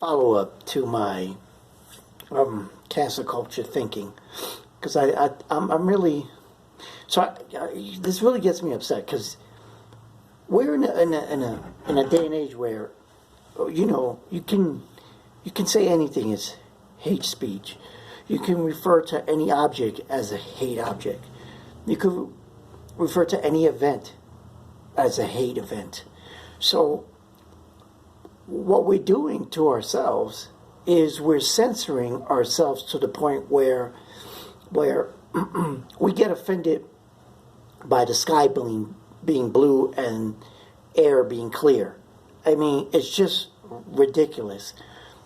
follow-up to my cancel culture thinking, because I'm really this really gets me upset because we're in a day and age where you can say anything is hate speech. You can refer to any object as a hate object. You could refer to any event as a hate event. So what we're doing to ourselves is we're censoring ourselves to the point where we get offended by the sky being blue and air being clear. I mean, it's just ridiculous.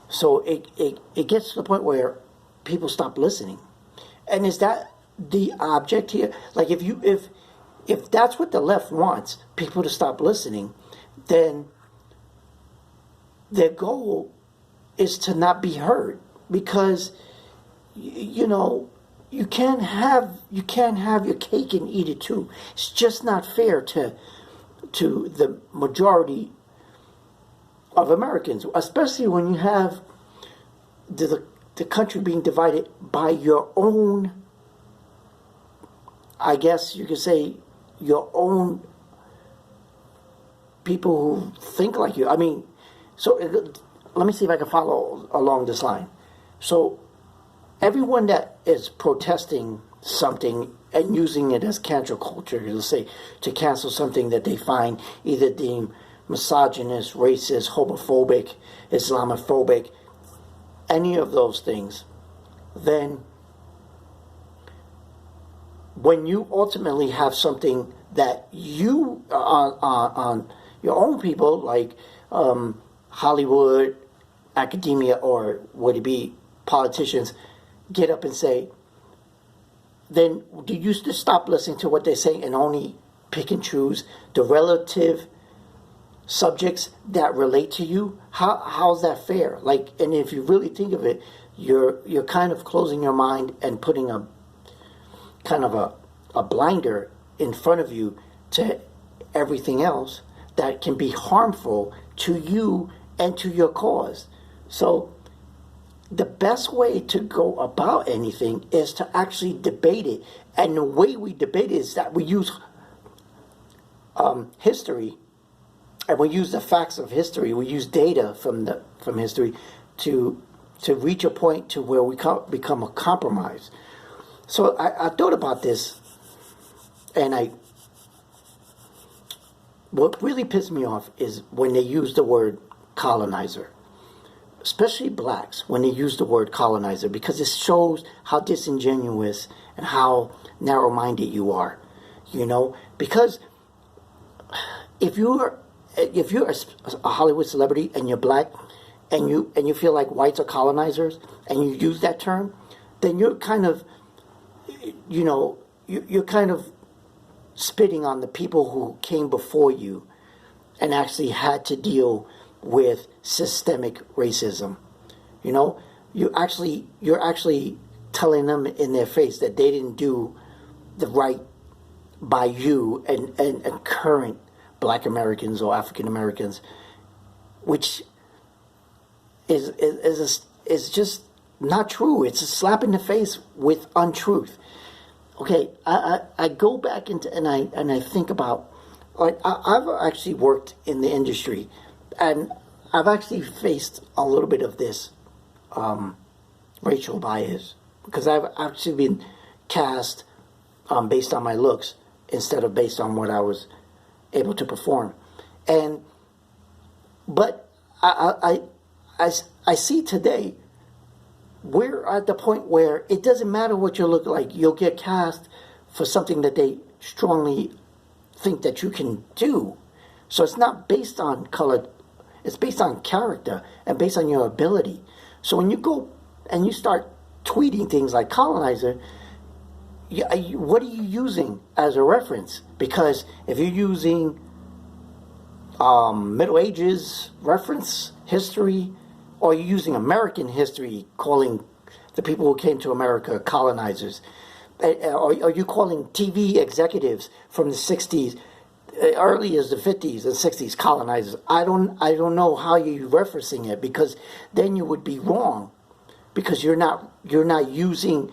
So it gets to the point where people stop listening. And is that the object here? Like if that's what the left wants, people to stop listening, then their goal is to not be heard, because you can't have your cake and eat it too. It's just not fair to the majority of Americans, especially when you have the country being divided by your own, I guess you could say, your own people who think like you. I mean, so let me see if I can follow along this line. So everyone that is protesting something and using it as cancel culture, let's say, to cancel something that they find either deemed misogynist, racist, homophobic, Islamophobic, any of those things, then when you ultimately have something that you on your own people, like Hollywood, academia, or would it be politicians, get up and say, then do you just stop listening to what they're saying and only pick and choose the relative subjects that relate to you? How's that fair? Like, and if you really think of it, you're kind of closing your mind and putting a kind of a blinder in front of you to everything else that can be harmful to you and to your cause. So the best way to go about anything is to actually debate it. And the way we debate it is that we use history, and we use the facts of history. We use data from history to reach a point to where we become a compromise. So I thought about this, and what really pissed me off is when they use the word colonizer, especially blacks, when they use the word colonizer, because it shows how disingenuous and how narrow-minded you are, because if you're a Hollywood celebrity and you're black and you feel like whites are colonizers and you use that term, then you're kind of you're kind of spitting on the people who came before you and actually had to deal with systemic racism. You're actually telling them in their face that they didn't do the right by you and current Black Americans or African Americans, which is just not true. It's a slap in the face with untruth. Okay, I go back into and I think about, like, I've actually worked in the industry, and I've actually faced a little bit of this racial bias, because I've actually been cast based on my looks instead of based on what I was able to perform. But I see today we're at the point where it doesn't matter what you look like. You'll get cast for something that they strongly think that you can do. So it's not based on color. It's based on character and based on your ability. So when you go and you start tweeting things like colonizer, what are you using as a reference? Because if you're using Middle Ages reference history, or you're using American history, calling the people who came to America colonizers, or are you calling TV executives from the 60s early as the 50s and 60s, colonizers. I don't know how you're referencing it, because then you would be wrong, because you're not using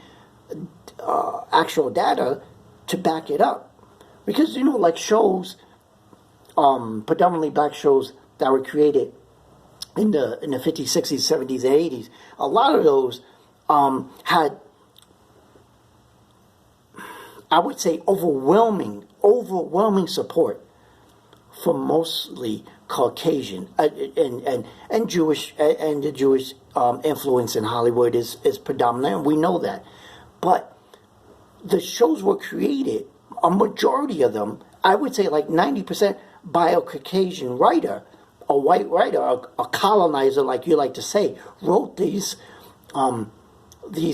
actual data to back it up. Because like shows, predominantly black shows that were created in the 50s, 60s, 70s, and 80s, a lot of those had, I would say, overwhelming support from mostly Caucasian and Jewish, and the Jewish influence in Hollywood is predominant, and we know that. But the shows were created, a majority of them, I would say like 90%, by a Caucasian writer, a white writer, a colonizer, like you like to say, wrote these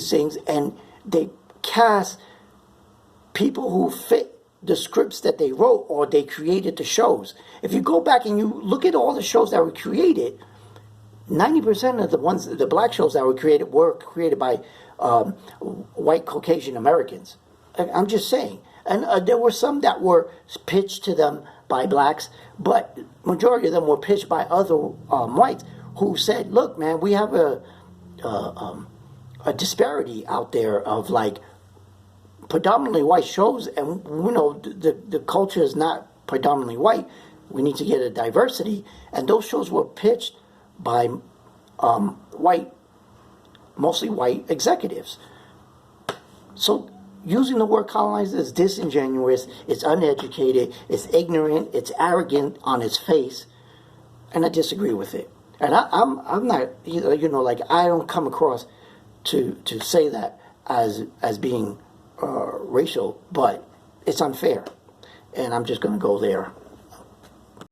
things, and they cast people who fit the scripts that they wrote, or they created the shows. If you go back and you look at all the shows that were created, 90% of the black shows that were created by white Caucasian Americans. I'm just saying. And there were some that were pitched to them by blacks, but majority of them were pitched by other whites who said, look, man, we have a disparity out there of like predominantly white shows, and the culture is not predominantly white. We need to get a diversity, and those shows were pitched by mostly white executives. So using the word colonizer is disingenuous, it's uneducated, it's ignorant, it's arrogant on its face, and I disagree with it. And I'm not, like, I don't come across to say that as being racial, but it's unfair, and I'm just going to go there.